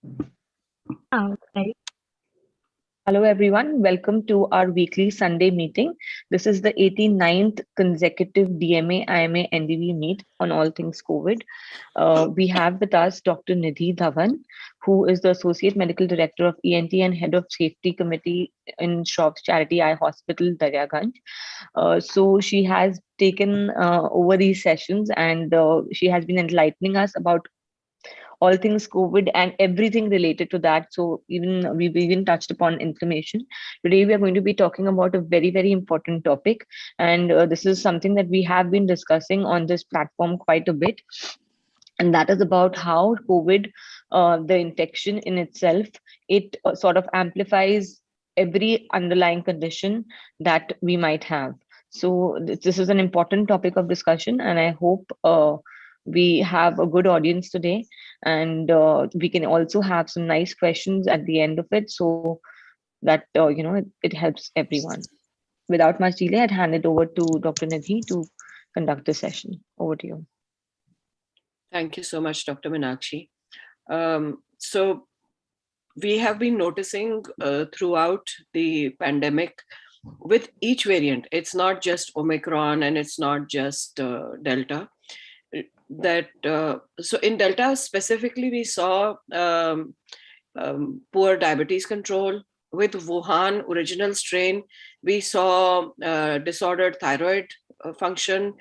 Okay. Hello, everyone. Welcome to our weekly Sunday meeting. This is the 89th consecutive DMA IMA NDB Meet on all things COVID. We have with us Dr. Nidhi Dhawan, who is the Associate Medical Director of ENT and Head of Safety Committee in Shrop's Charity Eye Hospital, Daryaganj. So she has taken over these sessions and she has been enlightening us about all things COVID and everything related to that. So we've even touched upon inflammation. Today we are going to be talking about a very, very important topic. And this is something that we have been discussing on this platform quite a bit. And that is about how COVID, the infection in itself, it sort of amplifies every underlying condition that we might have. So this is an important topic of discussion, and I hope we have a good audience today, and we can also have some nice questions at the end of it, so that it helps everyone. Without much delay, I'd hand it over to Dr. Nidhi to conduct the session. Over to you. Thank you so much, Dr. Meenakshi. So we have been noticing throughout the pandemic with each variant, it's not just Omicron and it's not just Delta, that so in Delta specifically, we saw poor diabetes control. With Wuhan original strain, we saw disordered thyroid function.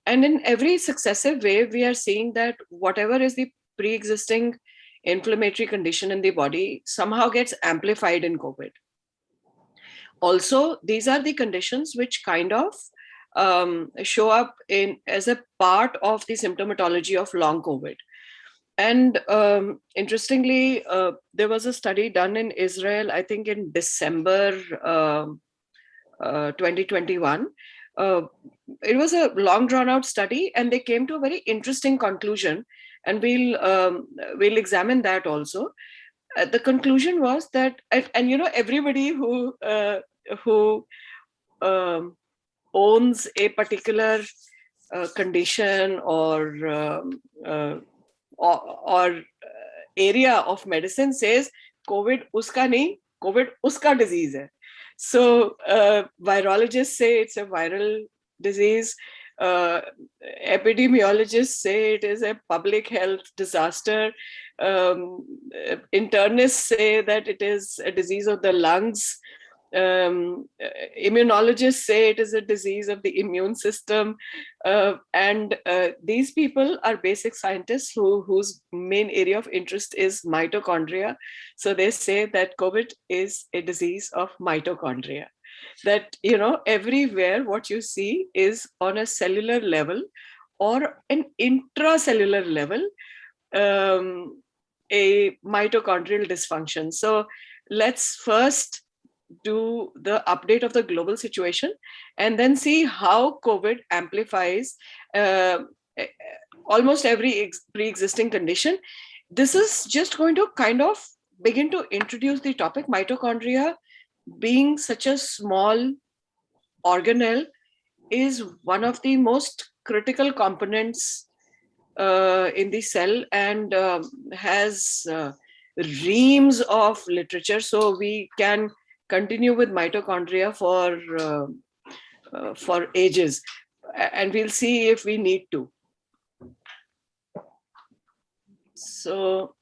And in every successive wave, we are seeing that whatever is the pre-existing inflammatory condition in the body somehow gets amplified in COVID. Also, these are the conditions which kind of show up as a part of the symptomatology of long COVID. And interestingly, there was a study done in Israel, I think in December 2021. It was a long drawn out study, and they came to a very interesting conclusion. And we'll examine that also. The conclusion was that, and everybody who owns a particular condition or area of medicine says COVID uska nahi, COVID uska disease hai. So virologists say it's a viral disease. Epidemiologists say it is a public health disaster. Internists say that it is a disease of the lungs. Immunologists say it is a disease of the immune system, and these people are basic scientists whose main area of interest is mitochondria. So they say that COVID is a disease of mitochondria, that everywhere what you see is on a cellular level or an intracellular level, a mitochondrial dysfunction. So let's first do the update of the global situation and then see how COVID amplifies almost every pre-existing condition. This is just going to kind of begin to introduce the topic. Mitochondria, being such a small organelle, is one of the most critical components in the cell, and has reams of literature. So we can continue with mitochondria for ages, and we'll see if we need to. So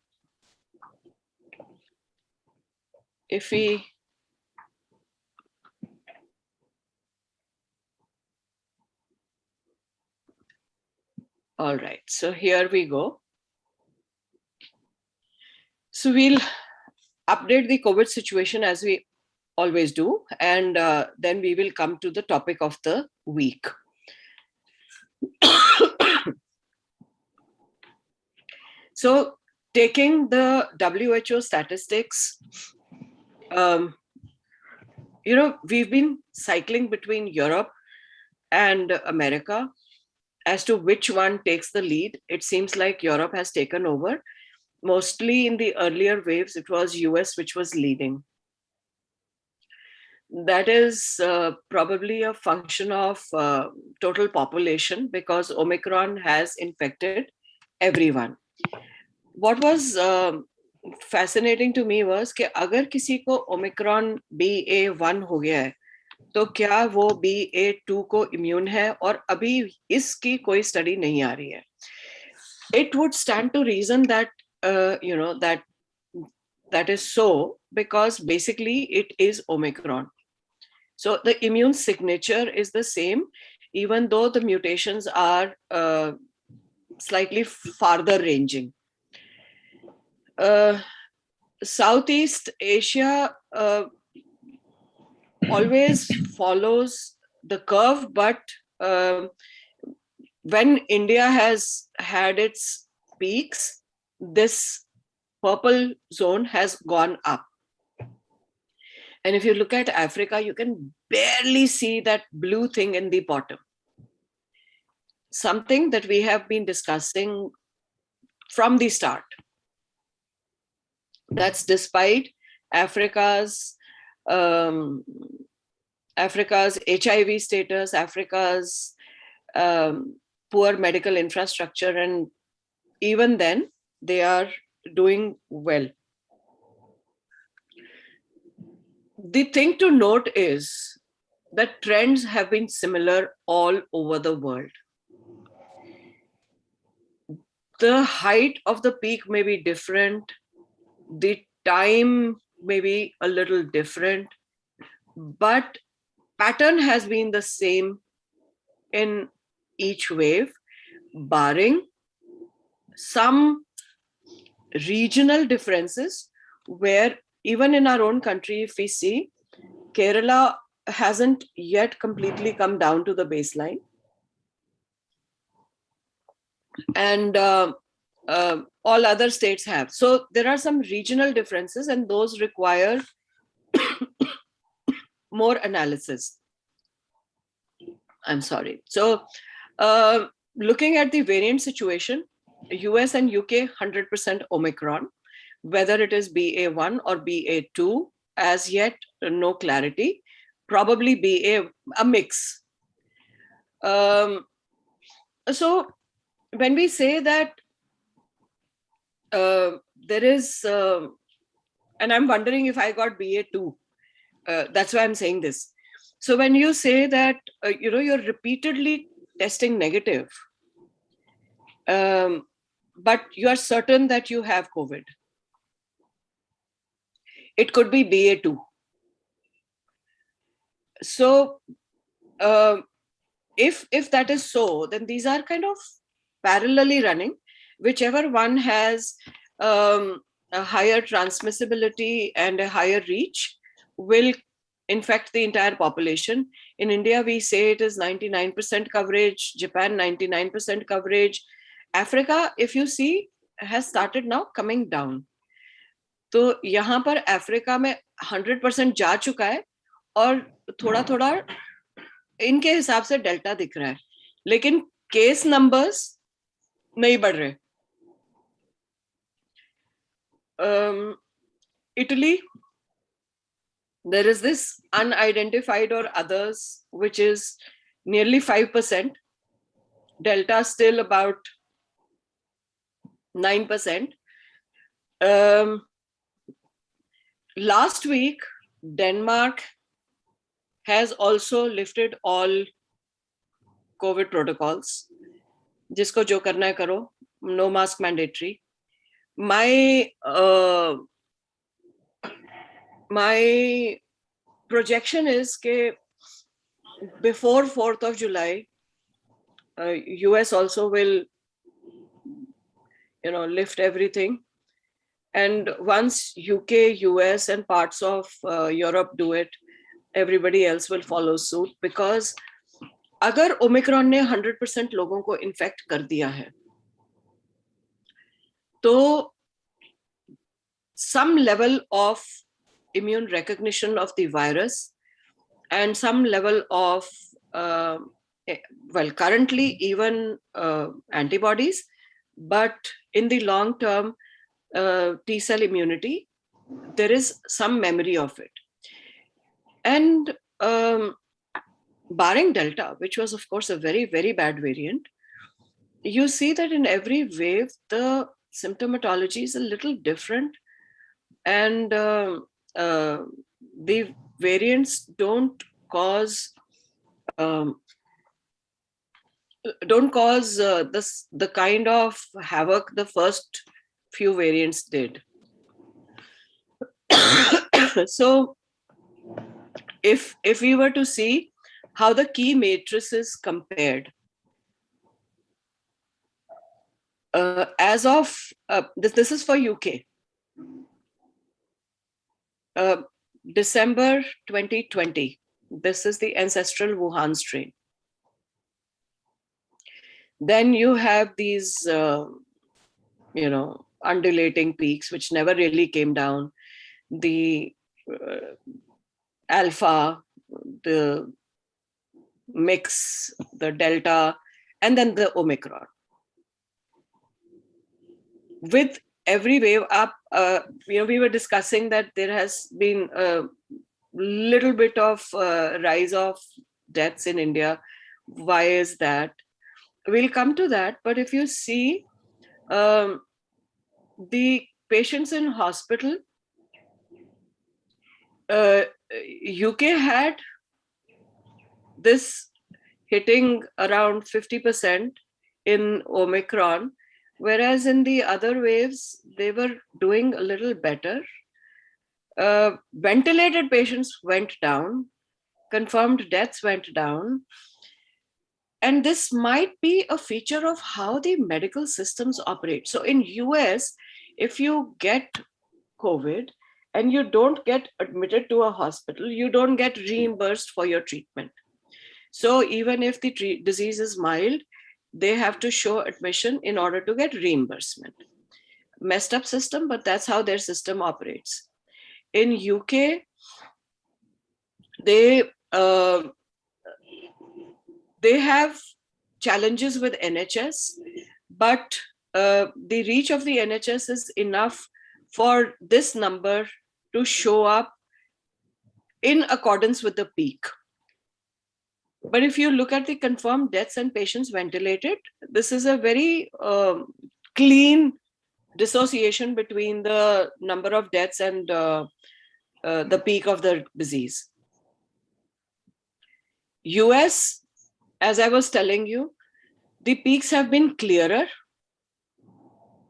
if we all right, so here we go. So we'll update the COVID situation as we always do, and then we will come to the topic of the week. So taking the WHO statistics, we've been cycling between Europe and America as to which one takes the lead. It seems like Europe has taken over. Mostly in the earlier waves, it was US which was leading. That is probably a function of total population, because Omicron has infected everyone. What was fascinating to me was कि अगर किसी को Omicron BA1 हो गया है तो क्या वो BA2 को इम्यून है, और अभी इसकी कोई स्टडी नहीं आ रही है. It would stand to reason that that is so, because basically it is Omicron. So the immune signature is the same, even though the mutations are slightly farther ranging. Southeast Asia always follows the curve, but when India has had its peaks, this purple zone has gone up. And if you look at Africa, you can barely see that blue thing in the bottom. Something that we have been discussing from the start. That's despite Africa's HIV status, Africa's poor medical infrastructure, and even then they are doing well. The thing to note is that trends have been similar all over the world. The height of the peak may be different, the time may be a little different, but pattern has been the same in each wave, barring some regional differences where even in our own country, if we see, Kerala hasn't yet completely come down to the baseline. And all other states have. So there are some regional differences, and those require more analysis. I'm sorry. So looking at the variant situation, US and UK 100% Omicron, whether it is BA1 or BA2, as yet no clarity, probably a mix. So when we say that there is, and I'm wondering if I got BA2, that's why I'm saying this. So when you say that, you're repeatedly testing negative, but you are certain that you have COVID, it could be BA2. So if that is so, then these are kind of parallelly running. Whichever one has a higher transmissibility and a higher reach will infect the entire population. In India, we say it is 99% coverage, Japan 99% coverage. Africa, if you see, has started now coming down. तो यहाँ पर Africa में 100% जा चुका है, और थोड़ा थोड़ा इनके हिसाब से डेल्टा दिख रहा है, लेकिन केस नंबर्स नहीं बढ़ रहे. Italy, there is this unidentified or others, which is nearly 5%. Delta still about 9%. Last week, Denmark has also lifted all COVID protocols. जिसको जो करना है करो, no mask mandatory. My projection is that before 4th of July, US also will, lift everything. And once UK, US, and parts of Europe do it, everybody else will follow suit. Because अगर Omicron ने 100% लोगों को infect कर दिया है, तो some level of immune recognition of the virus and some level of, currently even antibodies, but in the long term, T-cell immunity, there is some memory of it. And barring Delta, which was of course a very, very bad variant, you see that in every wave, the symptomatology is a little different and the variants don't cause the kind of havoc the first few variants did. So if we were to see how the key matrices compared, as of this is for UK, December 2020, this is the ancestral Wuhan strain. Then you have these undulating peaks which never really came down, the alpha, the mix, the delta, and then the Omicron. With every wave up, we were discussing that there has been a little bit of rise of deaths in India. Why is that? We'll come to that. But if you see the patients in hospital, UK had this hitting around 50% in Omicron, whereas in the other waves, they were doing a little better. Ventilated patients went down, confirmed deaths went down. And this might be a feature of how the medical systems operate. So in US, if you get COVID and you don't get admitted to a hospital, you don't get reimbursed for your treatment. So even if the disease is mild, they have to show admission in order to get reimbursement. Messed up system, but that's how their system operates. In UK, they have challenges with NHS, but the reach of the NHS is enough for this number to show up in accordance with the peak. But if you look at the confirmed deaths and patients ventilated, this is a very clean dissociation between the number of deaths and the peak of the disease. US, as I was telling you, the peaks have been clearer.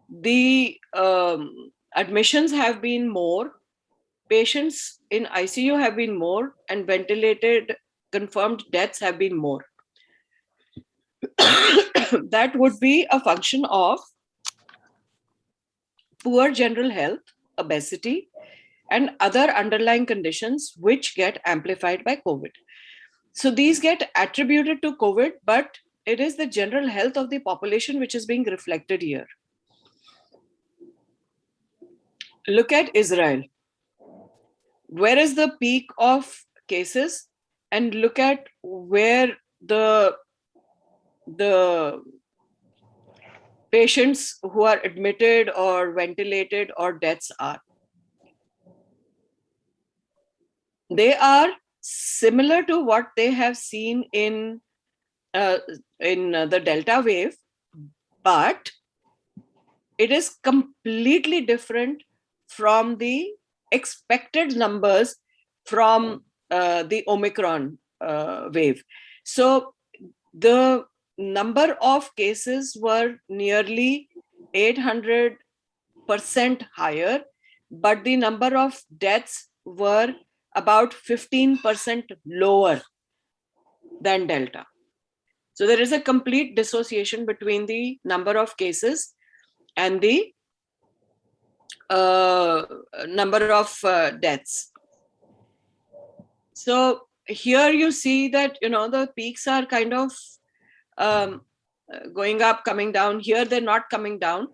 The admissions have been more. Patients in ICU have been more, and ventilated confirmed deaths have been more. That would be a function of poor general health, obesity, and other underlying conditions which get amplified by COVID. So these get attributed to COVID, but it is the general health of the population which is being reflected here. Look at Israel. Where is the peak of cases? And look at where the patients who are admitted or ventilated or deaths are. They are similar to what they have seen in the Delta wave, but it is completely different from the expected numbers from the Omicron wave. So the number of cases were nearly 800% higher, but the number of deaths were about 15% lower than Delta. So there is a complete dissociation between the number of cases and the number of deaths. So here you see that, the peaks are kind of going up, coming down. Here they're not coming down.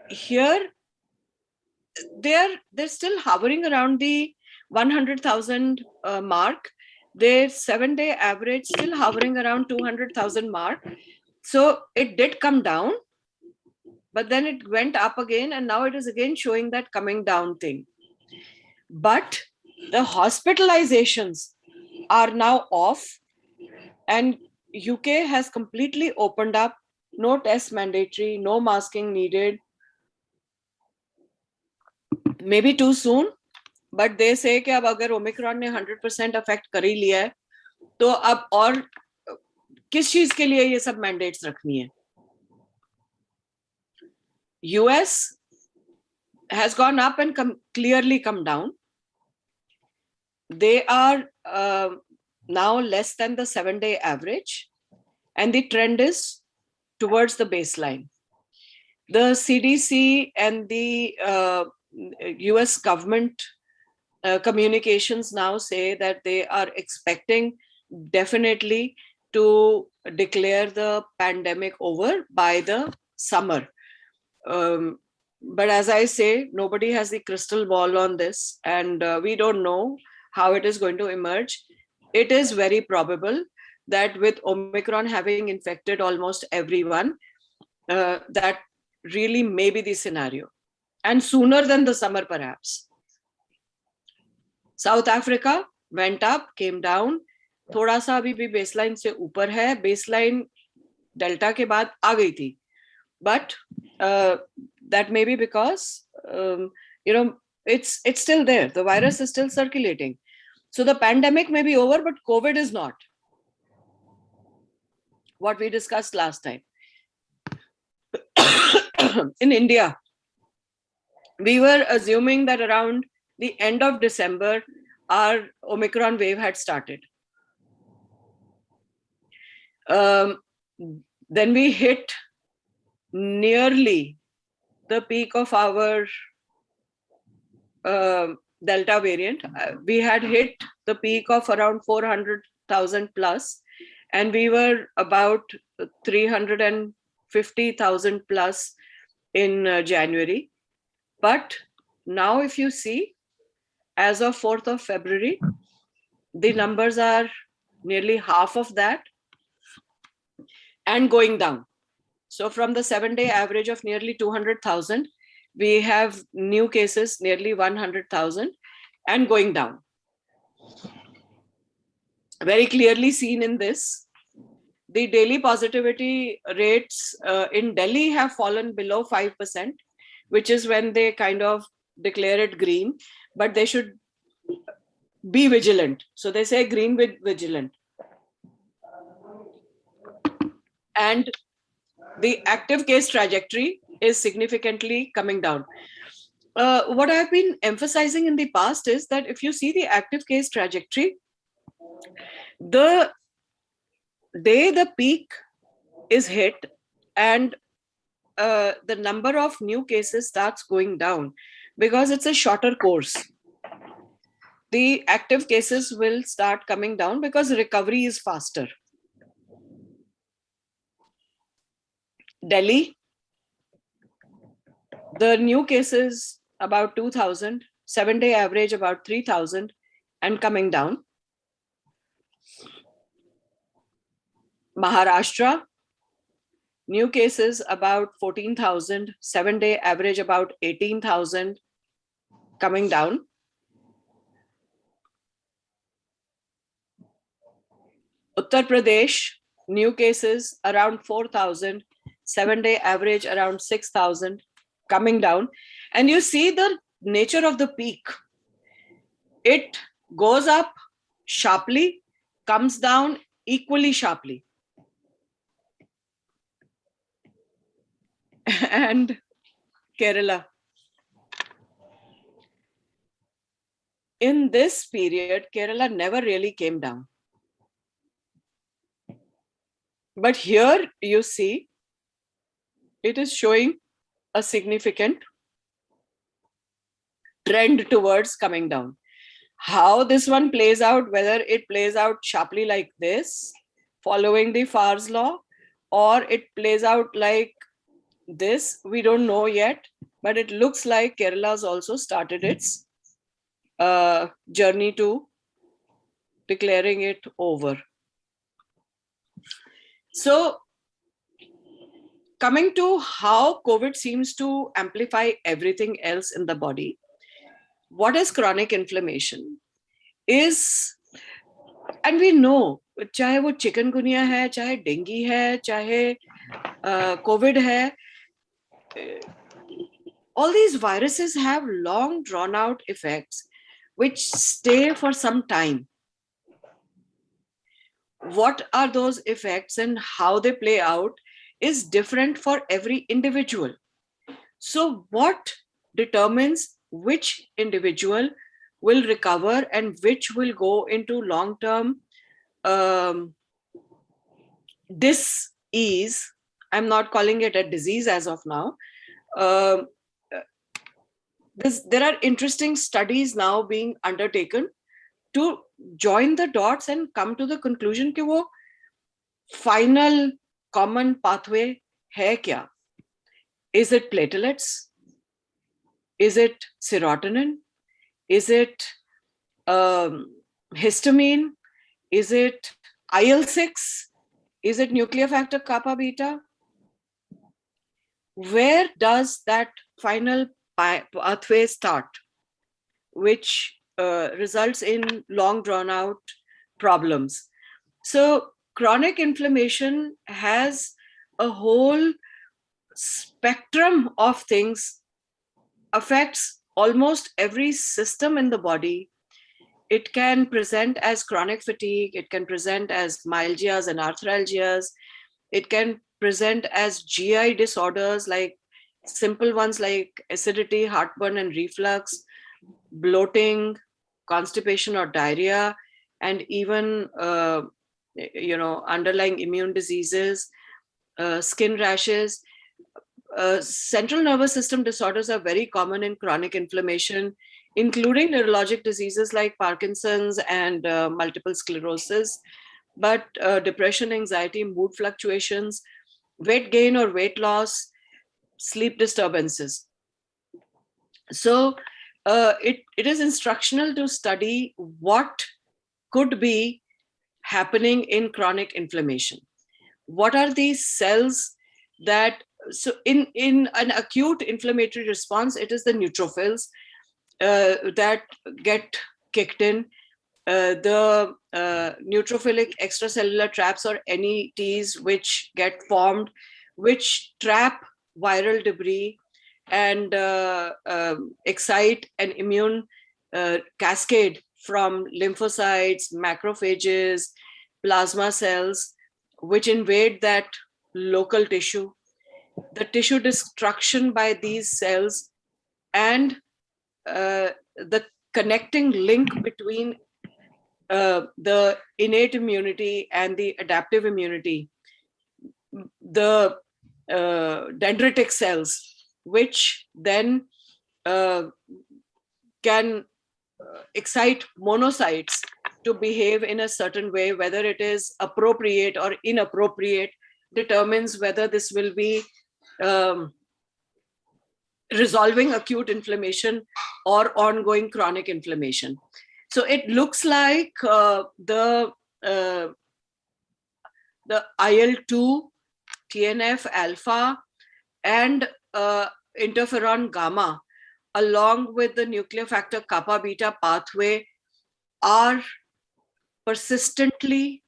Here they're still hovering around the 100,000 mark. Their 7-day average still hovering around 200,000 mark. So it did come down, but then it went up again, and now it is again showing that coming down thing. But the hospitalizations are now off, and UK has completely opened up. No test mandatory, no masking needed. maybe too soon, but they say कि अब अगर Omicron ने 100% affect कर ही लिया है तो अब और किस चीज के लिए ये सब मैंडेट्स रखनी है? US has gone up and clearly come down. They are now less than the 7-day average, and the trend is towards the baseline. The CDC and the US government communications now say that they are expecting definitely to declare the pandemic over by the summer. But as I say, nobody has the crystal ball on this, and we don't know how it is going to emerge. It is very probable that with Omicron having infected almost everyone, that really may be the scenario, and sooner than the summer perhaps. South Africa went up, came down, थोड़ा सा अभी भी baseline से ऊपर है, baseline delta के बाद आ गई थी, but that may be because it's still there, the virus is still circulating. So the pandemic may be over, but COVID is not. What we discussed last time. In India, we were assuming that around the end of December, our Omicron wave had started. Then we hit nearly the peak of our Delta variant. We had hit the peak of around 400,000 plus, and we were about 350,000 plus in January. But now if you see, as of 4th of February, the numbers are nearly half of that and going down. So from the 7-day average of nearly 200,000, we have new cases nearly 100,000 and going down. Very clearly seen in this. The daily positivity rates in Delhi have fallen below 5%, which is when they kind of declare it green, but they should be vigilant. So they say green with vigilant. And the active case trajectory is significantly coming down. What I've been emphasizing in the past is that if you see the active case trajectory, the day the peak is hit and the number of new cases starts going down, because it's a shorter course, the active cases will start coming down because recovery is faster. Delhi, the new cases about 2,000, 7-day average about 3,000 and coming down. Maharashtra, new cases about 14,000, 7-day average about 18,000 coming down. Uttar Pradesh, new cases around 4,000, 7-day average around 6,000 coming down. And you see the nature of the peak. It goes up sharply, comes down equally sharply. And Kerala. In this period, Kerala never really came down. But here you see, it is showing a significant trend towards coming down. How this one plays out, whether it plays out sharply like this, following the Farr's law, or it plays out like this, we don't know yet, but it looks like Kerala has also started its journey to declaring it over. So coming to how COVID seems to amplify everything else in the body, what is chronic inflammation is, and we know, चाहे वो chikungunya है, चाहे dengue है, चाहे COVID है, all these viruses have long drawn out effects which stay for some time. What are those effects and how they play out is different for every individual. So what determines which individual will recover and which will go into long-term dis-ease? I'm not calling it a disease as of now. There are interesting studies now being undertaken to join the dots and come to the conclusion कि वो final common pathway है क्या? Is it platelets? Is it serotonin? Is it histamine? Is it IL-6? Is it nuclear factor kappa beta? Where does that final pathway start, which results in long drawn out problems? So chronic inflammation has a whole spectrum of things, affects almost every system in the body. It can present as chronic fatigue, it can present as myalgias and arthralgias, it can present as GI disorders, like simple ones like acidity, heartburn and reflux, bloating, constipation or diarrhea, and even underlying immune diseases, skin rashes. Central nervous system disorders are very common in chronic inflammation, including neurologic diseases like Parkinson's and multiple sclerosis. But depression, anxiety, mood fluctuations, weight gain or weight loss, sleep disturbances. So it is instructional to study what could be happening in chronic inflammation. What are these cells that, so in an acute inflammatory response, it is the neutrophils that get kicked in. The neutrophilic extracellular traps or NETs which get formed, which trap viral debris and excite an immune cascade from lymphocytes, macrophages, plasma cells, which invade that local tissue. The tissue destruction by these cells and the connecting link between the innate immunity and the adaptive immunity, the dendritic cells, which then can excite monocytes to behave in a certain way, whether it is appropriate or inappropriate, determines whether this will be resolving acute inflammation or ongoing chronic inflammation. So it looks like the IL-2, TNF alpha, and interferon gamma, along with the nuclear factor kappa beta pathway, are persistently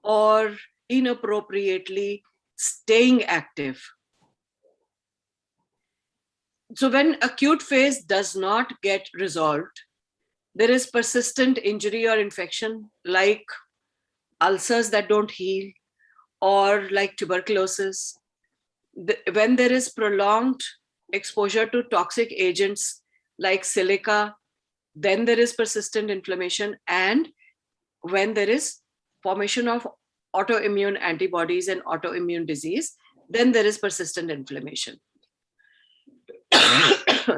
or inappropriately staying active. So when acute phase does not get resolved, there is persistent injury or infection, like ulcers that don't heal, or like tuberculosis. When there is prolonged exposure to toxic agents like silica, then there is persistent inflammation. And when there is formation of autoimmune antibodies and autoimmune disease, then there is persistent inflammation.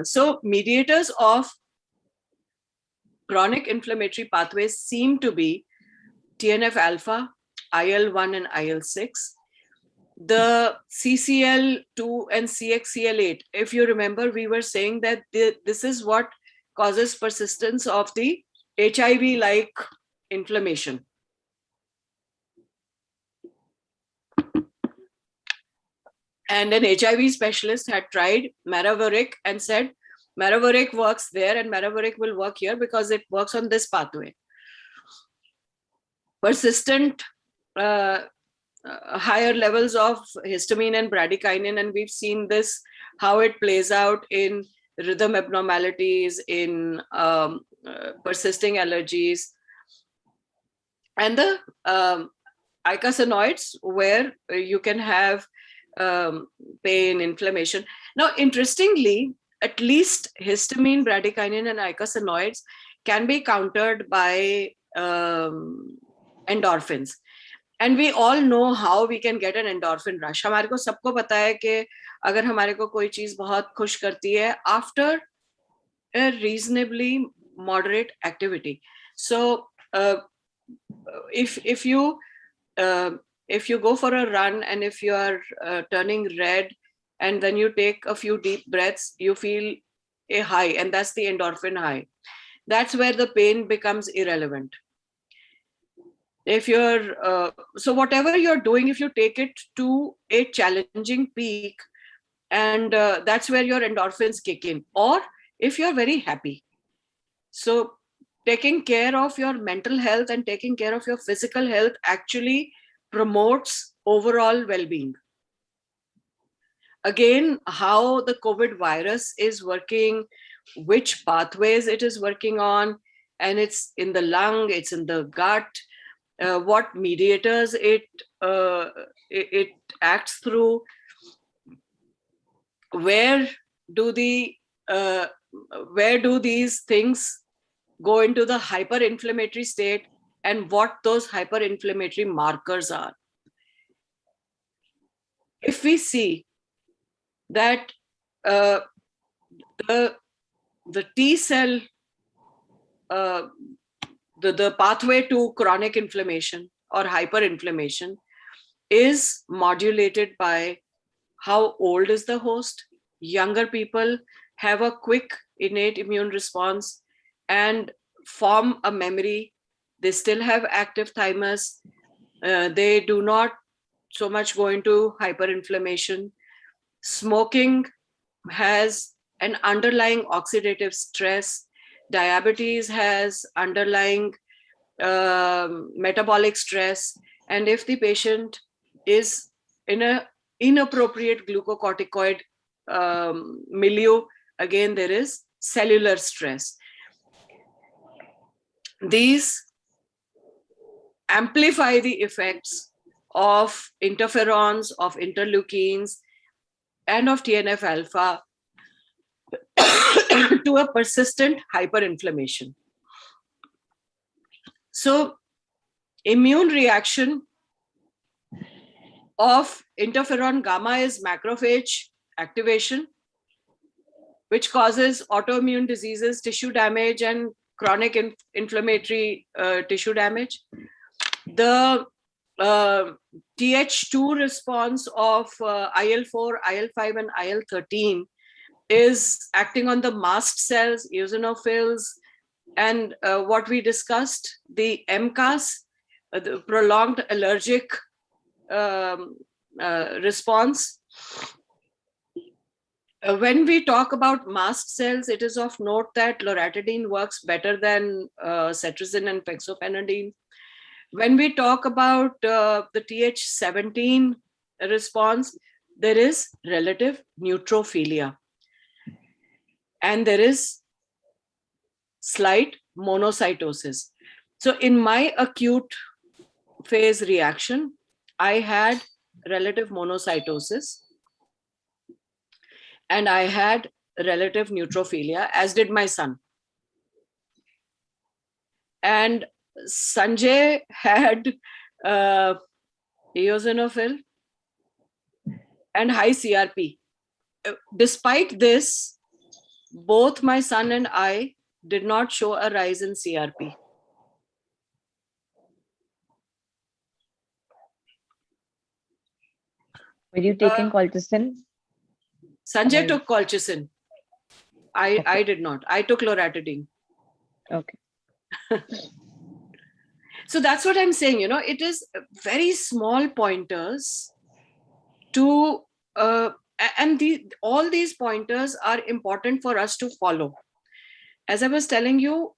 So mediators of chronic inflammatory pathways seem to be TNF alpha, IL-1 and IL-6, the CCL2 and CXCL8. If you remember, we were saying that this is what causes persistence of the HIV-like inflammation. And an HIV specialist had tried Maraviric and said, Maraviric works there and Maraviric will work here because it works on this pathway. Persistent higher levels of histamine and bradykinin, and we've seen this, how it plays out in rhythm abnormalities, in persisting allergies, and the icosanoids, where you can have pain, inflammation. Now, interestingly, at least histamine, bradykinin, and icosanoids can be countered by endorphins. And we all know how we can get an endorphin rush. हमारे को सबको पता है कि अगर हमारे को कोई चीज बहुत खुश करती है after a reasonably moderate activity. So if you go for a run, and if you are turning red, and then you take a few deep breaths, you feel a high, and that's the endorphin high. That's where the pain becomes irrelevant. If you're so whatever you're doing, if you take it to a challenging peak, and that's where your endorphins kick in, or if you're very happy. So taking care of your mental health and taking care of your physical health actually promotes overall well-being. Again, how the COVID virus is working, which pathways it is working on, and it's in the lung, it's in the gut, what mediators it acts through, where do these things go into the hyperinflammatory state, and what those hyperinflammatory markers are. If we see that the T cell, the pathway to chronic inflammation or hyperinflammation is modulated by how old is the host. Younger people have a quick innate immune response and form a memory. They still have active thymus. They do not so much go into hyperinflammation. Smoking has an underlying oxidative stress. Diabetes has underlying metabolic stress. And if the patient is in an inappropriate glucocorticoid milieu, again, there is cellular stress. These amplify the effects of interferons, of interleukins, and of TNF alpha to a persistent hyperinflammation. So, immune reaction of interferon gamma is macrophage activation, which causes autoimmune diseases, tissue damage, and chronic inflammatory tissue damage. The Th2 response of IL-4, IL-5, and IL-13 is acting on the mast cells, eosinophils, and what we discussed, the MCAS, the prolonged allergic response. When we talk about mast cells, it is of note that loratadine works better than cetirizine and fexofenadine. When we talk about the Th17 response, there is relative neutrophilia. And there is slight monocytosis. So in my acute phase reaction, I had relative monocytosis and I had relative neutrophilia, as did my son. And Sanjay had eosinophil and high CRP. Despite this, both my son and I did not show a rise in CRP. Were you taking colchicine? Sanjay took colchicine. I did not. I took loratadine. Okay. So that's what I'm saying, you know, it is very small pointers to, and all these pointers are important for us to follow. As I was telling you,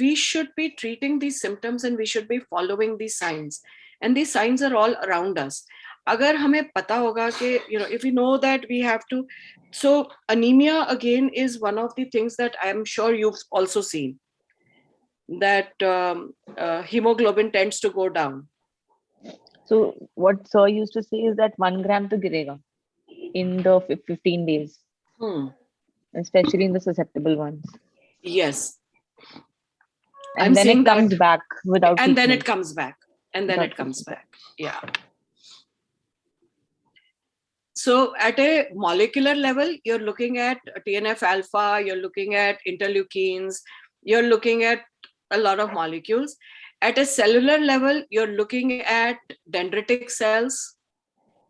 we should be treating these symptoms and we should be following these signs. And these signs are all around us. अगर हमें पता होगा कि if we know that we have to, so anemia again is one of the things that I am sure you've also seen, that hemoglobin tends to go down. So what sir used to say is that 1 gram to girega in the 15 days, especially in the susceptible ones. Yes. And I'm then seeing it comes that, back without and then treatment. it comes back, and then Without it comes treatment. back. Yeah. So at a molecular level, you're looking at TNF alpha, you're looking at interleukins, you're looking at a lot of molecules. At a cellular level, you're looking at dendritic cells,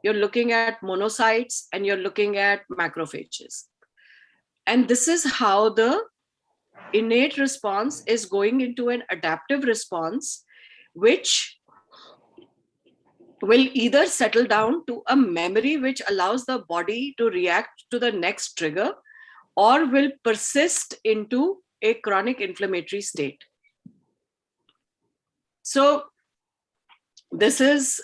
you're looking at monocytes, and you're looking at macrophages. And this is how the innate response is going into an adaptive response, which will either settle down to a memory which allows the body to react to the next trigger, or will persist into a chronic inflammatory state. So this is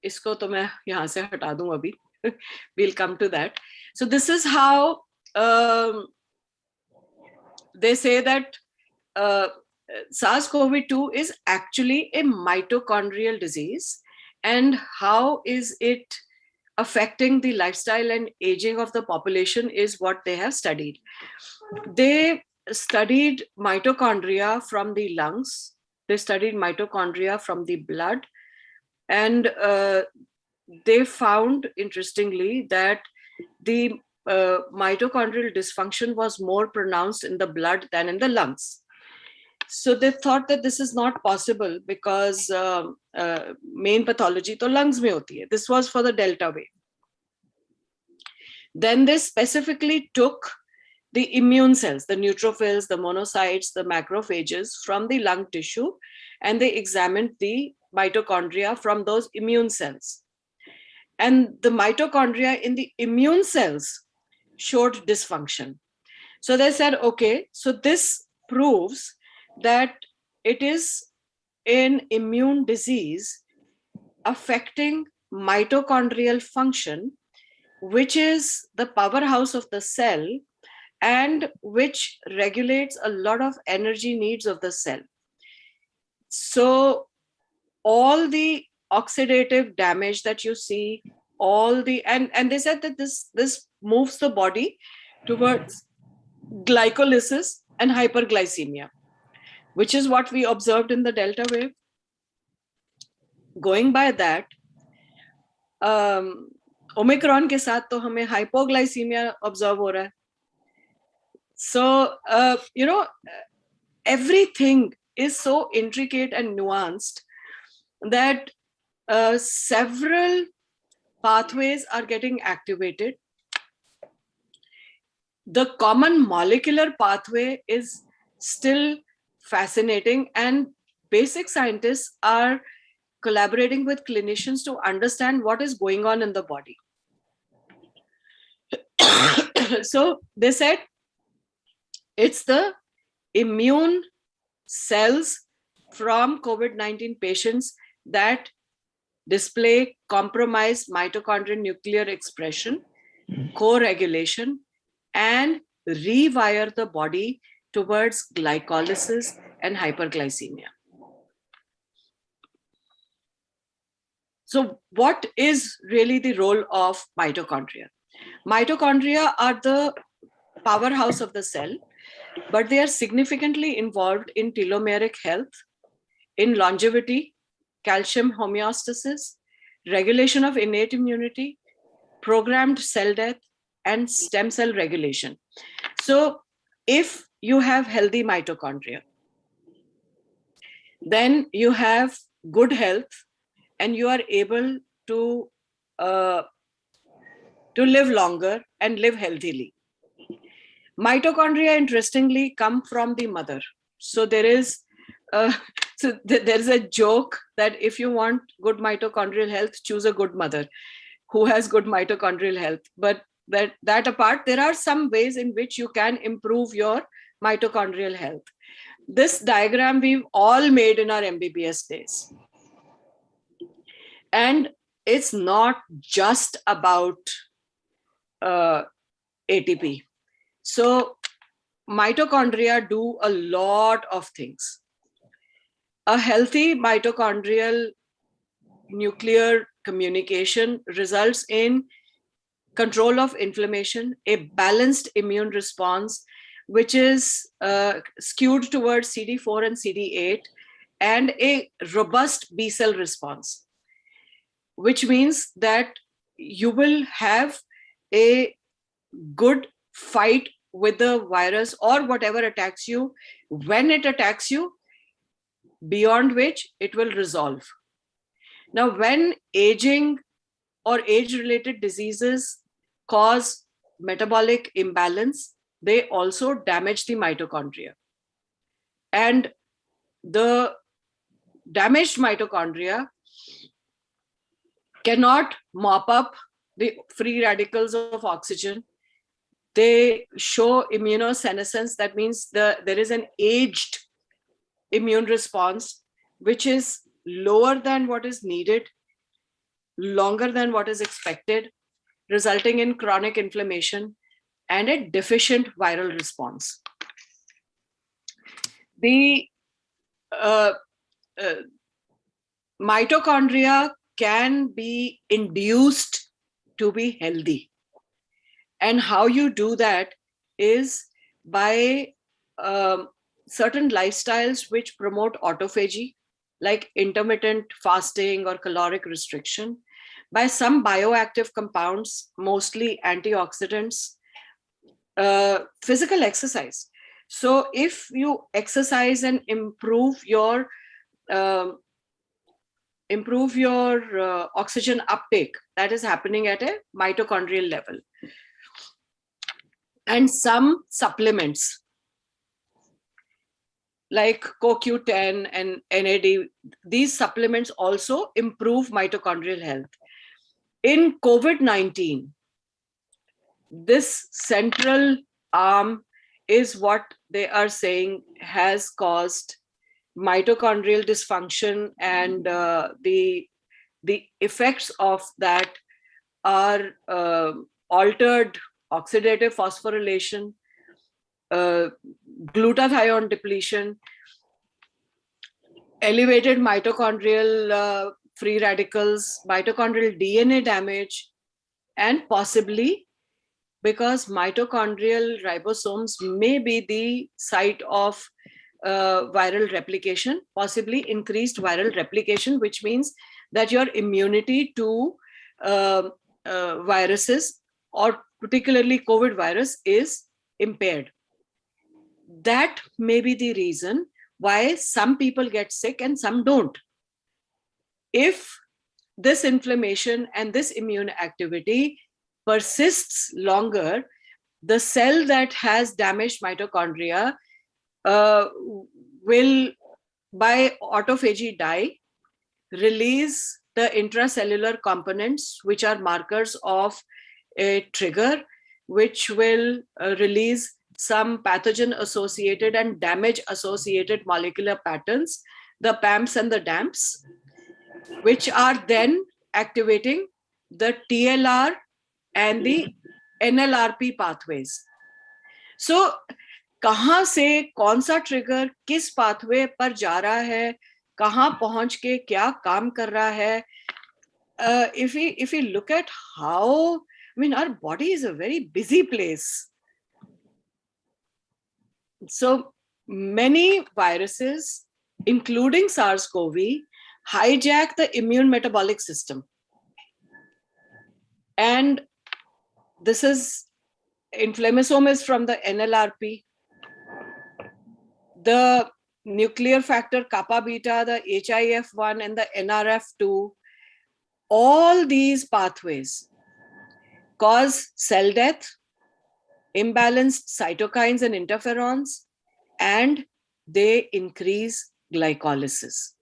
इसको तो मैं यहाँ से हटा दूं अभी. We'll come to that. So this is how they say that SARS-CoV-2 is actually a mitochondrial disease, and how is it affecting the lifestyle and aging of the population is what they have studied. They studied mitochondria from the lungs, they studied mitochondria from the blood, and they found, interestingly, that the mitochondrial dysfunction was more pronounced in the blood than in the lungs. So they thought that this is not possible because main pathology to lungs mein hoti hai. This was for the Delta wave. Then they specifically took the immune cells, the neutrophils, the monocytes, the macrophages from the lung tissue, and they examined the mitochondria from those immune cells. And the mitochondria in the immune cells showed dysfunction. So they said, okay, so this proves that it is an immune disease affecting mitochondrial function, which is the powerhouse of the cell and which regulates a lot of energy needs of the cell. So all the oxidative damage that you see, all the, and they said that this moves the body towards glycolysis and hyperglycemia, which is what we observed in the Delta wave. Going by that, Omicron के साथ तो हमें hypoglycemia observe हो रहा है. So, everything is so intricate and nuanced that several pathways are getting activated. The common molecular pathway is still fascinating, and basic scientists are collaborating with clinicians to understand what is going on in the body. So they said it's the immune cells from COVID-19 patients that display compromised mitochondrial nuclear expression, co-regulation, and rewire the body towards glycolysis and hyperglycemia. So what is really the role of mitochondria? Mitochondria are the powerhouse of the cell, but they are significantly involved in telomeric health, in longevity, calcium homeostasis, regulation of innate immunity, programmed cell death, and stem cell regulation. So if you have healthy mitochondria, then you have good health and you are able to live longer and live healthily. Mitochondria, interestingly, come from the mother. So there is there's a joke that if you want good mitochondrial health, choose a good mother who has good mitochondrial health. But that apart, there are some ways in which you can improve your mitochondrial health. This diagram we've all made in our MBBS days. And it's not just about ATP. So mitochondria do a lot of things. A healthy mitochondrial nuclear communication results in control of inflammation, a balanced immune response, which is skewed towards CD4 and CD8, and a robust B cell response, which means that you will have a good fight with the virus or whatever attacks you when it attacks you, beyond which it will resolve. Now, when aging or age-related diseases cause metabolic imbalance, they also damage the mitochondria. And the damaged mitochondria cannot mop up the free radicals of oxygen. They show immunosenescence. That means there is an aged immune response, which is lower than what is needed, longer than what is expected, resulting in chronic inflammation and a deficient viral response. The mitochondria can be induced to be healthy. And how you do that is by certain lifestyles which promote autophagy, like intermittent fasting or caloric restriction, by some bioactive compounds, mostly antioxidants, physical exercise. So if you exercise and improve your oxygen uptake, that is happening at a mitochondrial level. And some supplements like CoQ10 and NAD, these supplements also improve mitochondrial health. In COVID-19, this central arm is what they are saying has caused mitochondrial dysfunction, and the effects of that are altered oxidative phosphorylation, glutathione depletion, elevated mitochondrial free radicals, mitochondrial DNA damage, and possibly because mitochondrial ribosomes may be the site of viral replication, possibly increased viral replication, which means that your immunity to viruses, or particularly COVID virus, is impaired. That may be the reason why some people get sick and some don't. If this inflammation and this immune activity persists longer, the cell that has damaged mitochondria will, by autophagy, die, release the intracellular components, which are markers of a trigger, which will release some pathogen associated and damage associated molecular patterns, the PAMPs and the DAMPs, which are then activating the TLR and the NLRP pathways. So कहाँ से कौन सा trigger किस pathway पर जा रहा है, कहाँ पहुंच के क्या काम कर रहा है, if we look at how, I mean, our body is a very busy place. So many viruses, including SARS-CoV, hijack the immune metabolic system. And this is, inflammasome is from the NLRP. The nuclear factor kappa beta, the HIF1 and the NRF2, all these pathways cause cell death, imbalanced cytokines and interferons, and they increase glycolysis.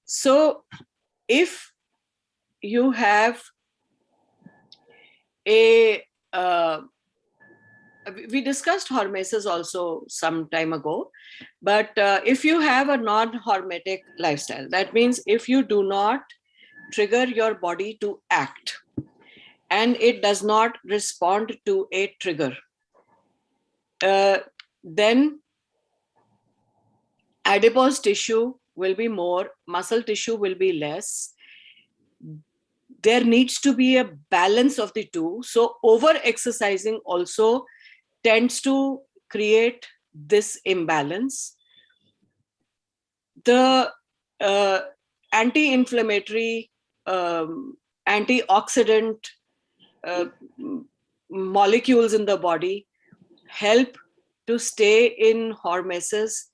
So if you have a we discussed hormesis also some time ago, but if you have a non-hormetic lifestyle, that means if you do not trigger your body to act and it does not respond to a trigger, then adipose tissue will be more, muscle tissue will be less. There needs to be a balance of the two. So over exercising also tends to create this imbalance. The anti-inflammatory, antioxidant molecules in the body help to stay in hormesis.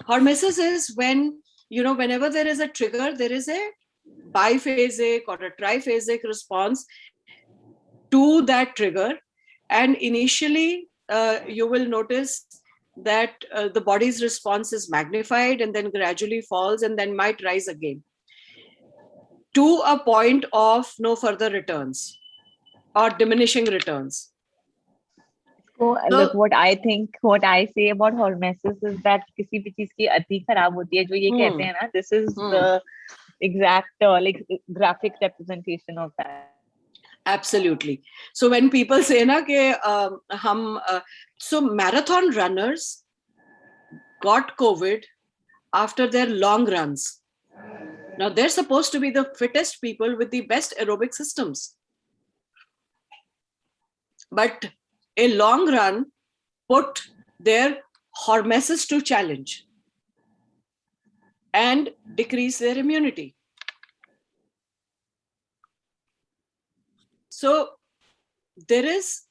Hormesis is when, whenever there is a trigger, there is a biphasic or a triphasic response to that trigger. And initially, you will notice that the body's response is magnified and then gradually falls and then might rise again to a point of no further returns or diminishing returns. So, look, what I say about hormesis is that किसी भी चीज की अति खराब होती है, जो ये कहते हैं ना, this is the exact like graphic representation of that. Absolutely. So when people say na ke so marathon runners got COVID after their long runs. Now they're supposed to be the fittest people with the best aerobic systems. But a long run put their hormesis to challenge and decrease their immunity. So there is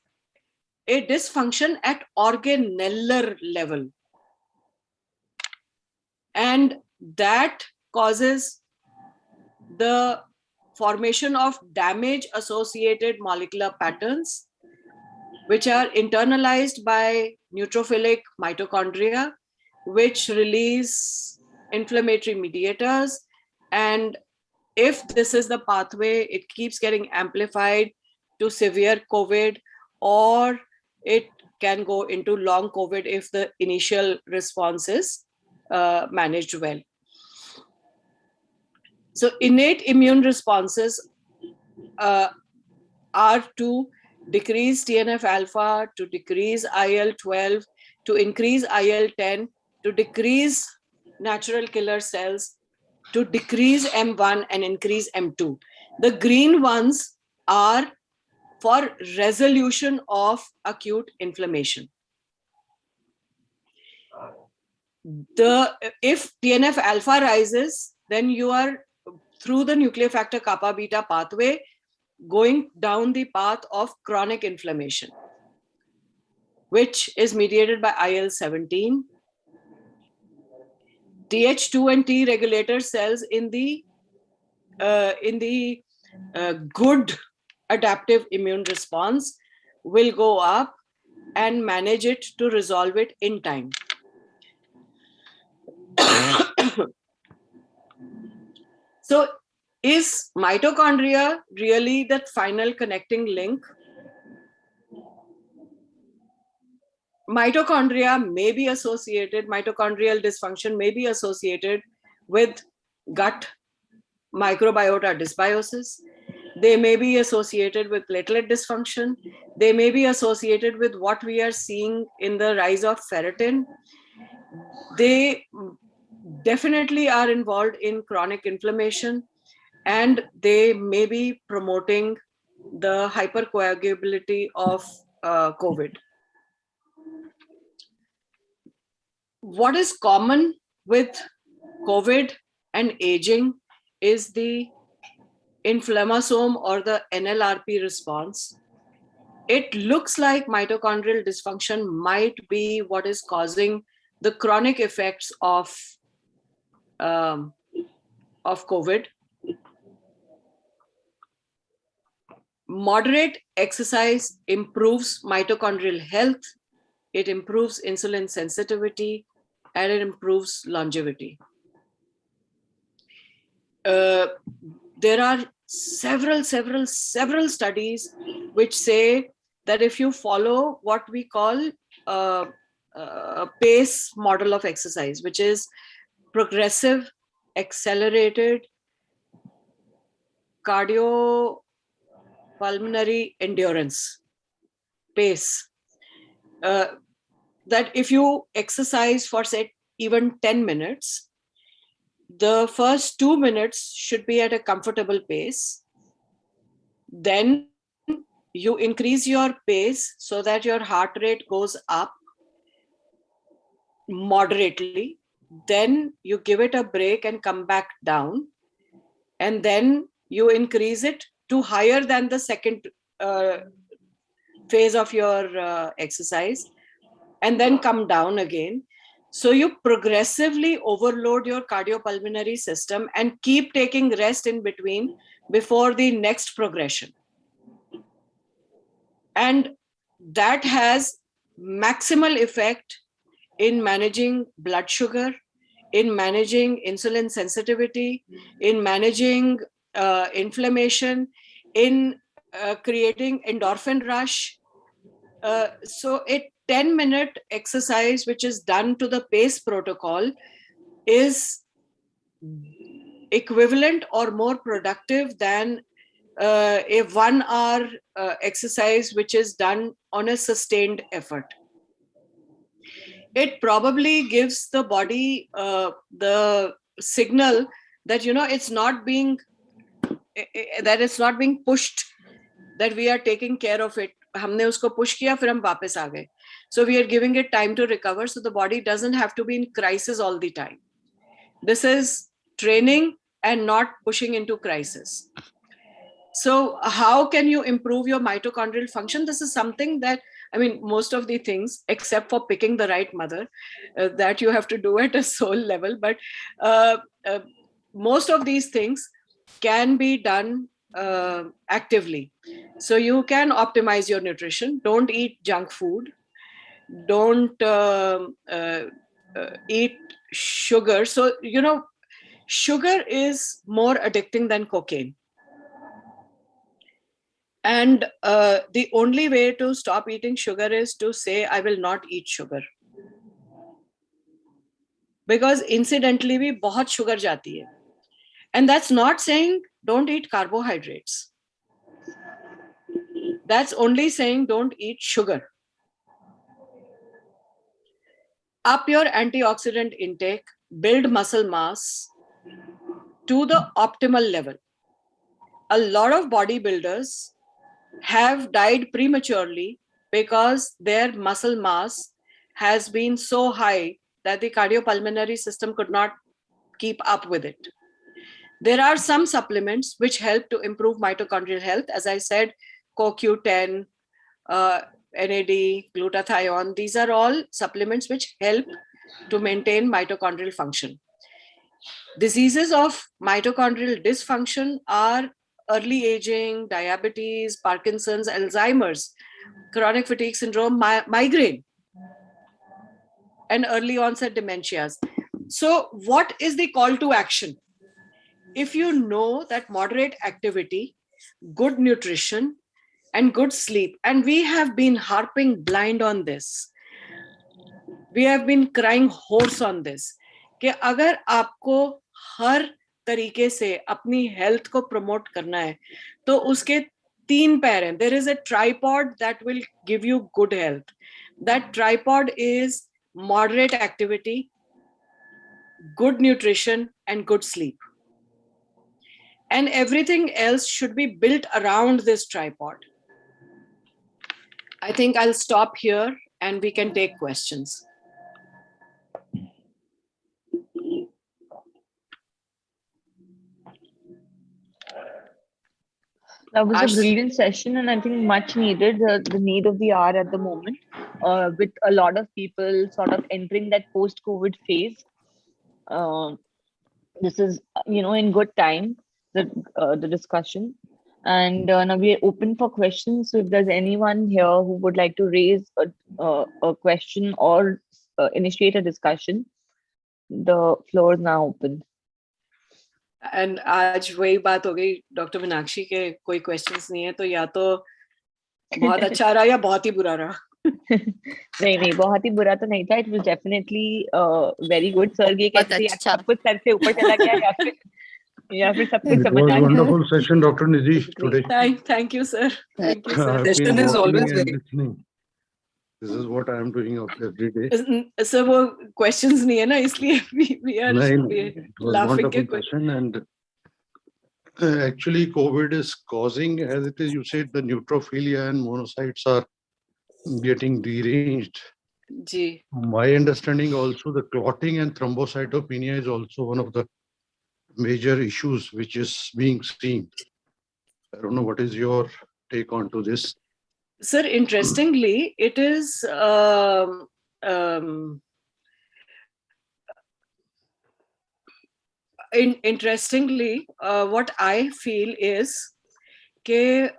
a dysfunction at organellar level, and that causes the formation of damage associated molecular patterns, which are internalized by neutrophilic mitochondria, which release inflammatory mediators. And if this is the pathway, it keeps getting amplified to severe COVID, or it can go into long COVID if the initial response is managed well. So innate immune responses are to decrease TNF alpha, to decrease IL-12, to increase IL-10, to decrease natural killer cells, to decrease M1 and increase M2. The green ones are for resolution of acute inflammation. If TNF alpha rises, then you are through the nuclear factor kappa beta pathway going down the path of chronic inflammation, which is mediated by IL-17. Th2 and T regulator cells in the good adaptive immune response will go up and manage it to resolve it in time. So is mitochondria really that final connecting link? Mitochondria may be associated, mitochondrial dysfunction may be associated with gut microbiota dysbiosis. They may be associated with platelet dysfunction. They may be associated with what we are seeing in the rise of ferritin. They definitely are involved in chronic inflammation, and they may be promoting the hypercoagulability of COVID. What is common with COVID and aging is the inflammasome or the NLRP response. It looks like mitochondrial dysfunction might be what is causing the chronic effects of COVID. Moderate exercise improves mitochondrial health, it improves insulin sensitivity, and it improves longevity. There are several studies which say that if you follow what we call a pace model of exercise, which is progressive, accelerated cardiopulmonary endurance pace, that if you exercise for, say, even 10 minutes, the first 2 minutes should be at a comfortable pace. Then you increase your pace so that your heart rate goes up moderately. Then you give it a break and come back down. And then you increase it to higher than the second phase of your exercise, and then come down again. So you progressively overload your cardiopulmonary system and keep taking rest in between before the next progression. And that has maximal effect in managing blood sugar, in managing insulin sensitivity, in managing inflammation, in creating endorphin rush. So a 10-minute exercise which is done to the pace protocol is equivalent or more productive than a 1 hour exercise which is done on a sustained effort. It probably gives the body the signal that, you know, it's not being pushed, that we are taking care of it. हमने उसको push किया, फिर हम वापस आ गए. So we are giving it time to recover, so the body doesn't have to be in crisis all the time. This is training and not pushing into crisis. So how can you improve your mitochondrial function? This is something that, I mean, most of the things, except for picking the right mother, that you have to do at a soul level, but most of these things can be done actively. So you can optimize your nutrition. Don't eat junk food. Don't eat sugar. So, you know, sugar is more addicting than cocaine. And the only way to stop eating sugar is to say, I will not eat sugar. Because incidentally, we बहुत sugar जाती है. And that's not saying don't eat carbohydrates. That's only saying don't eat sugar. Up your antioxidant intake, build muscle mass to the optimal level. A lot of bodybuilders have died prematurely because their muscle mass has been so high that the cardiopulmonary system could not keep up with it. There are some supplements which help to improve mitochondrial health. As I said, CoQ10, NAD, glutathione, these are all supplements which help to maintain mitochondrial function. Diseases of mitochondrial dysfunction are early aging, diabetes, Parkinson's, Alzheimer's, chronic fatigue syndrome, migraine, and early onset dementias. So what is the call to action? If you know that moderate activity, good nutrition, and good sleep, and we have been harping blind on this, we have been crying hoarse on this, कि अगर आपको हर तरीके से अपनी health को promote करना है तो उसके 3 पैर हैं. There is a tripod that will give you good health. That tripod is moderate activity, good nutrition, and good sleep. And everything else should be built around this tripod. I think I'll stop here and we can take questions. That was a brilliant session, and I think much needed, the need of the hour at the moment, with a lot of people sort of entering that post-COVID phase. This is, you know, in good time, the discussion. And now we are open for questions. So if there's anyone here who would like to raise a question or initiate a discussion, the floor is now open. And आज वही बात हो गई doctor Meenakshi के कोई questions नहीं है तो या तो बहुत अच्छा रहा या बहुत ही बुरा रहा? नहीं नहीं, बहुत ही बुरा तो नहीं था. It was definitely very good. Sir ये कहते थे या तो सब कुछ सर से ऊपर चला गया या फिर सब कुछ It समझ was आ गया. wonderful session, Dr. Nidhi, today. Thank you, sir. Thank you, sir. I've been Session is watching always and very listening. This is what I am doing every day. Sir वो questions नहीं है ना, इसलिए we are It was laughing wonderful के session, and actually COVID is causing, as it is, you said, the neutrophilia and monocytes are getting deranged. Ji. My understanding also, the clotting and thrombocytopenia is also one of the major issues which is being seen. I don't know, what is your take on to this? Sir, interestingly, it is interestingly, what I feel is कि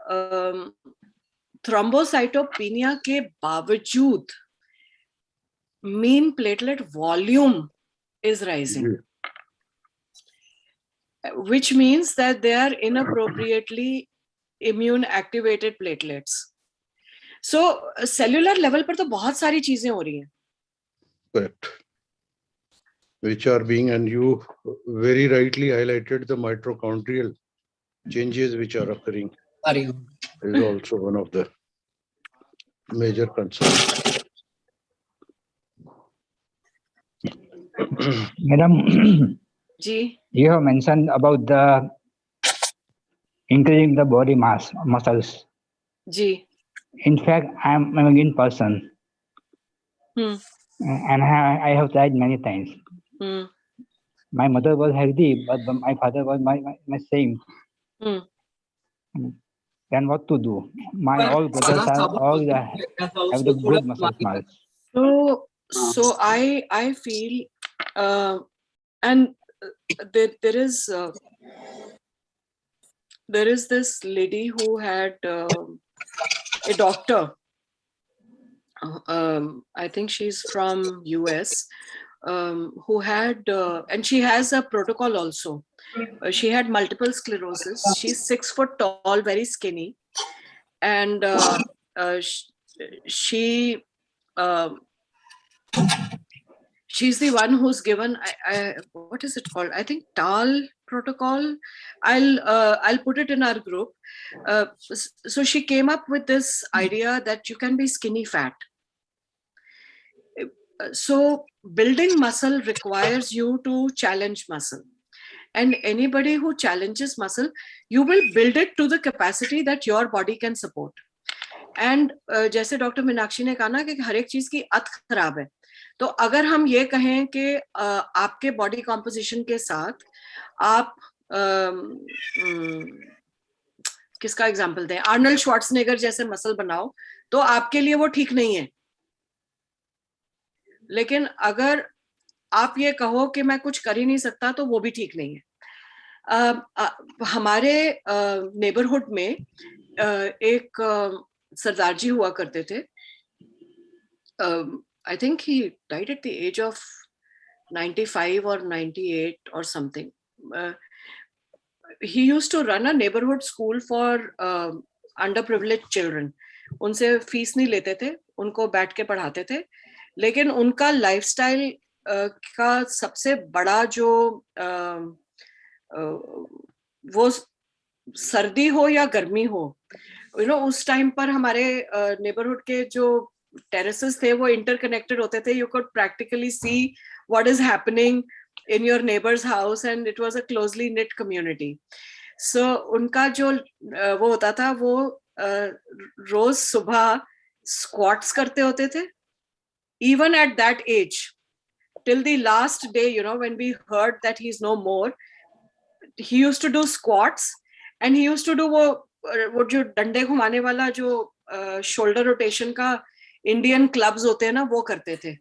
thrombocytopenia के बावजूद mean platelet volume is rising, which means that they are inappropriately immune activated platelets. So cellular level पर तो बहुत सारी चीजें हो रही हैं. Correct. Which are being, and you very rightly highlighted the mitochondrial changes which are occurring. Is also one of the major concerns. Madam, ji. you have mentioned about the increasing the body mass muscles. जी. In fact, I am a young person, and I have tried many times. My mother was healthy, but my father was my same. Then what to do? My all brothers are all have the good muscle mass. So I feel, and there is this lady who had a doctor. I think she's from US, who had, and she has a protocol also. She had multiple sclerosis. She's 6 foot tall, very skinny, and she's the one who's given, what is it called? I think TAL protocol. I'll put it in our group. So she came up with this idea that you can be skinny fat. So building muscle requires you to challenge muscle, and anybody who challenges muscle, you will build it to the capacity that your body can support. And जैसे doctor Meenakshi ने कहा ना कि हर एक चीज की अत खराब है, तो अगर हम ये कहें कि आपके बॉडी कॉम्पोजिशन के साथ आप किसका एग्जांपल दें, आर्नल्ड श्वार्ट्जनेगर जैसे मसल बनाओ, तो आपके लिए वो ठीक नहीं है. लेकिन अगर आप ये कहो कि मैं कुछ कर ही नहीं सकता, तो वो भी ठीक नहीं है. हमारे नेबरहुड में एक सरदार जी हुआ करते थे. I think he died at the age of 95 or 98 or something. He used to run a neighborhood school for underprivileged children. उनसे फीस नहीं लेते थे, उनको बैठ के पढ़ाते थे, लेकिन उनका लाइफस्टाइल का सबसे बड़ा जो वो सर्दी हो या गर्मी हो, उस टाइम पर हमारे नेबरहुड के जो टेरेसेस थे वो इंटरकनेक्टेड होते थे. You could practically see what is happening in your neighbor's house, and it was a closely knit community. So उनका जो वो होता था, वो रोज सुबह स्क्वाट्स करते होते थे, even at that age, till the last day, when we heard that he's no more, he used to do squats, and he used to do वो जो डंडे घुमाने वाला जो शोल्डर रोटेशन का इंडियन क्लब्स होते हैं ना, वो करते थे.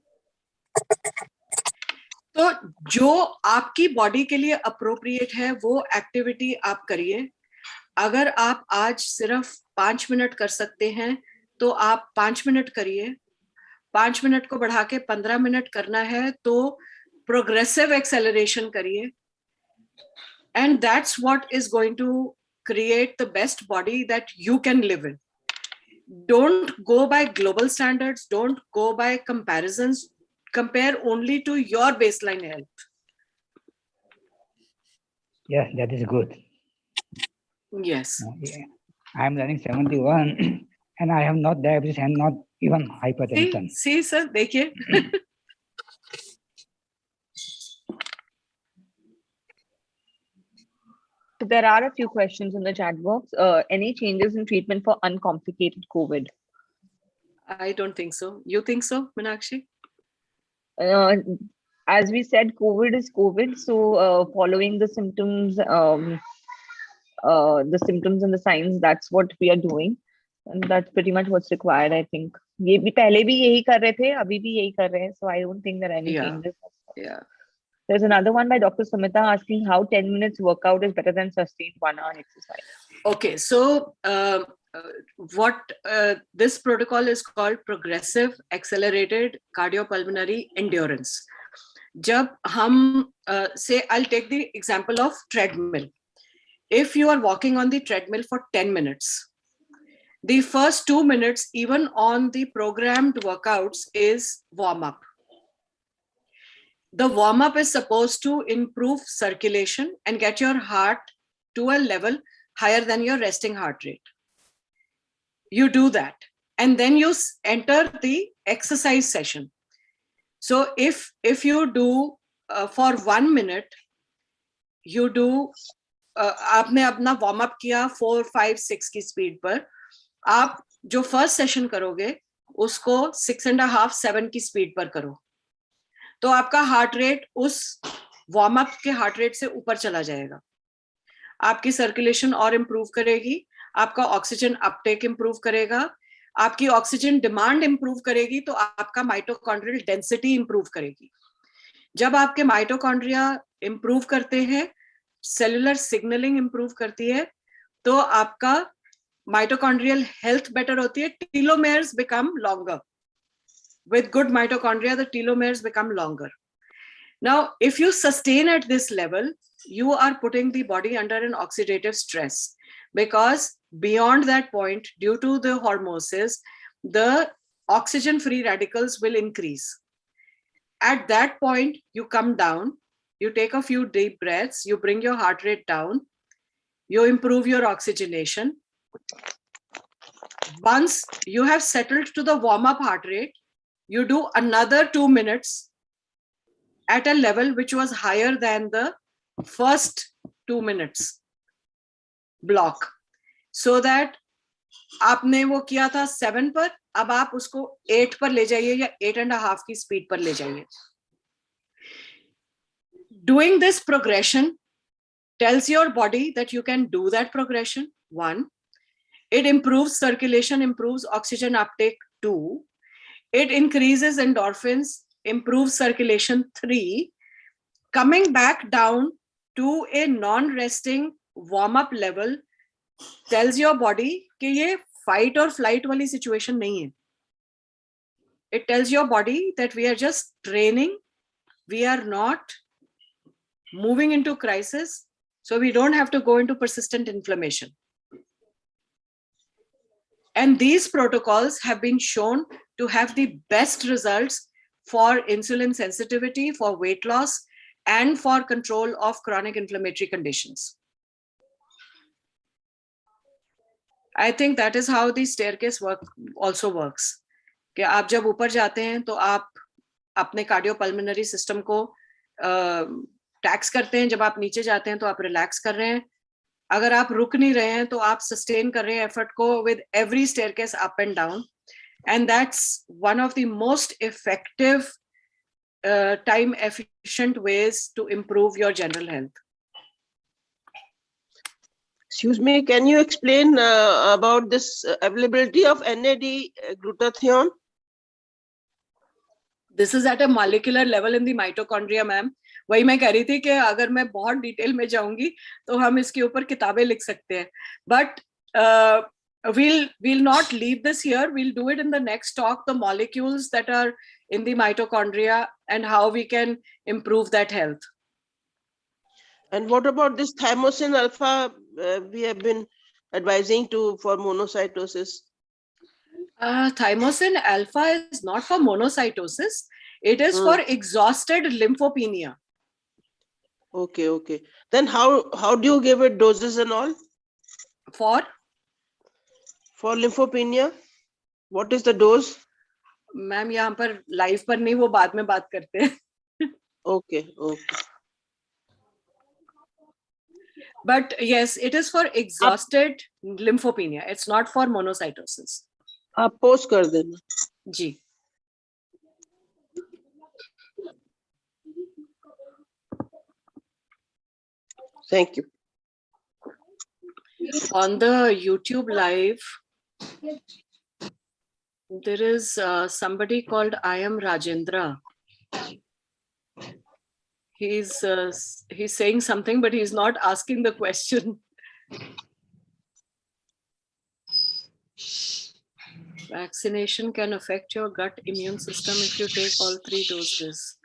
तो जो आपकी बॉडी के लिए अप्रोप्रिएट है वो एक्टिविटी आप करिए. अगर आप आज सिर्फ 5 मिनट कर सकते हैं तो आप 5 मिनट करिए. 5 मिनट को बढ़ा के 15 मिनट करना है तो प्रोग्रेसिव एक्सेलरेशन करिए. And that's what is going to create the best body that you can live in. don't go by global standards, don't go by comparisons, compare only to your baseline health. Yes, that is good. Yes. Yeah. I am running 71 and I have not diabetes and not even hypertension. See sir, dekhiye. So there are a few questions in the chat box. Any changes in treatment for uncomplicated COVID? I don't think so. You think so, Meenakshi? As we said, COVID is COVID. So following the symptoms and the signs, that's what we are doing. And that's pretty much what's required, I think. ये भी पहले भी यही कर रहे थे, अभी भी यही कर रहे हैं. So I don't think there are any changes. Yeah. There's another one by Dr. Sumita asking how 10 minutes workout is better than sustained 1 hour exercise. Okay, so this protocol is called progressive accelerated cardiopulmonary endurance. Jab hum say, I'll take the example of treadmill. If you are walking on the treadmill for 10 minutes, the first 2 minutes, even on the programmed workouts, is warm up. The warm up is supposed to improve circulation and get your heart to a level higher than your resting heart rate. You do that, and then you enter the exercise session. So if you do for 1 minute, you do आपने अपना warm up किया 4, 5, 6 की speed पर, आप जो first session करोगे उसको 6.5, 7 की speed पर करो, तो आपका हार्ट रेट उस वार्म अप के हार्ट रेट से ऊपर चला जाएगा. आपकी सर्कुलेशन और इंप्रूव करेगी, आपका ऑक्सीजन अपटेक इंप्रूव करेगा, आपकी ऑक्सीजन डिमांड इंप्रूव करेगी, तो आपका माइटोकॉन्ड्रियल डेंसिटी इंप्रूव करेगी. जब आपके माइटोकॉन्ड्रिया इंप्रूव करते हैं, सेलुलर सिग्नलिंग इंप्रूव करती है, तो आपका माइटोकॉन्ड्रियल हेल्थ बेटर होती है. Telomeres become longer. With good mitochondria, the telomeres become longer. Now, if you sustain at this level, you are putting the body under an oxidative stress, because beyond that point, due to the hormosis, the oxygen free radicals will increase. At that point, you come down, you take a few deep breaths, you bring your heart rate down, you improve your oxygenation. Once you have settled to the warm-up heart rate, you do another 2 minutes at a level which was higher than the first 2 minutes block, so that आपने वो किया था 7 पर, अब आप उसको 8 पर ले जाइए या 8.5 की स्पीड पर ले जाइए. Doing this progression tells your body that you can do that progression. 1, it improves circulation, improves oxygen uptake. 2, it increases endorphins, improves circulation. 3, coming back down to a non-resting warm-up level tells your body कि ये fight or flight वाली situation नहीं है. It tells your body that we are just training, we are not moving into crisis, so we don't have to go into persistent inflammation. And these protocols have been shown to have the best results for insulin sensitivity, for weight loss, and for control of chronic inflammatory conditions. I think that is how the staircase also works. कि आप जब ऊपर जाते हैं तो आप अपने cardiopulmonary system को टैक्स करते हैं, जब आप नीचे जाते हैं तो आप रिलैक्स कर रहे हैं. अगर आप रुक नहीं रहे हैं तो आप सस्टेन कर रहे हैं एफर्ट को with every staircase up and down, and that's one of the most effective time efficient ways to improve your general health. Excuse me, can you explain about this availability of NAD glutathione? This is at a molecular level in the mitochondria, ma'am. वही मैं कह रही थी कि अगर मैं बहुत detail में जाऊंगी तो हम इसके ऊपर किताबें लिख सकते हैं. But we'll not leave this here. We'll do it in the next talk, the molecules that are in the mitochondria and how we can improve that health. And what about this thymosin alpha we have been advising for monocytosis? Thymosin alpha is not for monocytosis. It is for exhausted lymphopenia. Okay. Then how do you give it doses and all? For lymphopenia, what is the dose? Ma'am यहाँ पर live पर नहीं, वो बाद में बात करते हैं. Okay. But yes, it is for exhausted lymphopenia. It's not for monocytosis. आप पोस्ट कर देना. जी. Thank you. On the YouTube live, there is somebody called I am Rajendra. He's saying something, but he's not asking the question. Vaccination can affect your gut immune system if you take all 3 doses.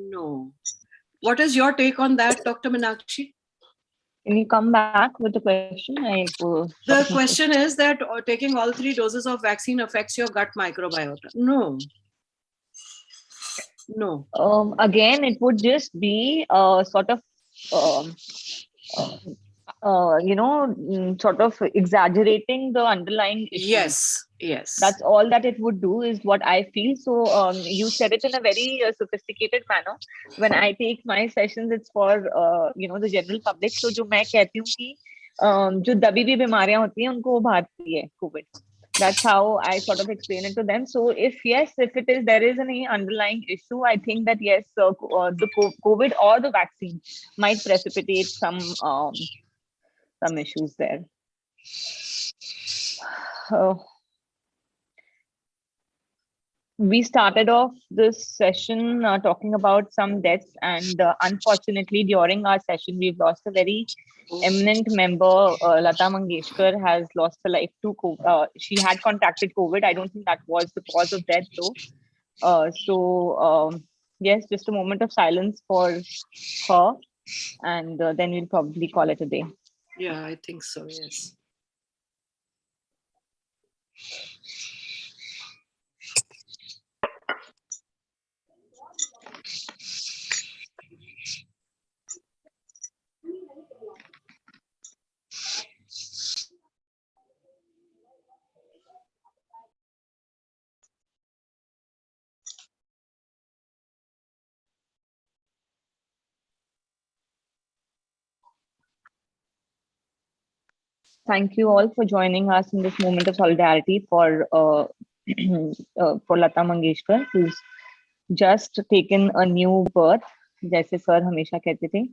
No. What is your take on that, Dr. Meenakshi? Can you come back with the question? The question is that taking all 3 doses of vaccine affects your gut microbiota. No. Again, it would just be sort of, sort of exaggerating the underlying issue. Yes. That's all that it would do, is what I feel. So you said it in a very sophisticated manner. When I take my sessions, it's for the general public. So जो मैं कहती हूँ कि जो दबी भी बीमारियां होती हैं उनको उभारती है COVID. That's how I sort of explain it to them. So if there is any underlying issue, I think that yes, the COVID or the vaccine might precipitate some issues there. We started off this session talking about some deaths, and unfortunately during our session we've lost a very eminent member. Lata Mangeshkar has lost her life to COVID. She had contracted COVID. I don't think that was the cause of death though. Yes, just a moment of silence for her, and then we'll probably call it a day. Yeah, I think so, yes. Thank you all for joining us in this moment of solidarity for Lata Mangeshkar, who's just taken a new birth, jaise sir hamesha kehte the.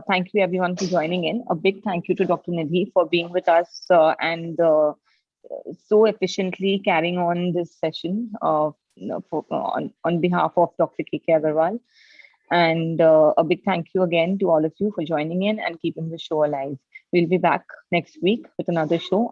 Thank you everyone for joining in. A big thank you to Dr. Nidhi for being with us and so efficiently carrying on this session on behalf of Dr. K.K. Agarwal. And a big thank you again to all of you for joining in and keeping the show alive. We'll be back next week with another show.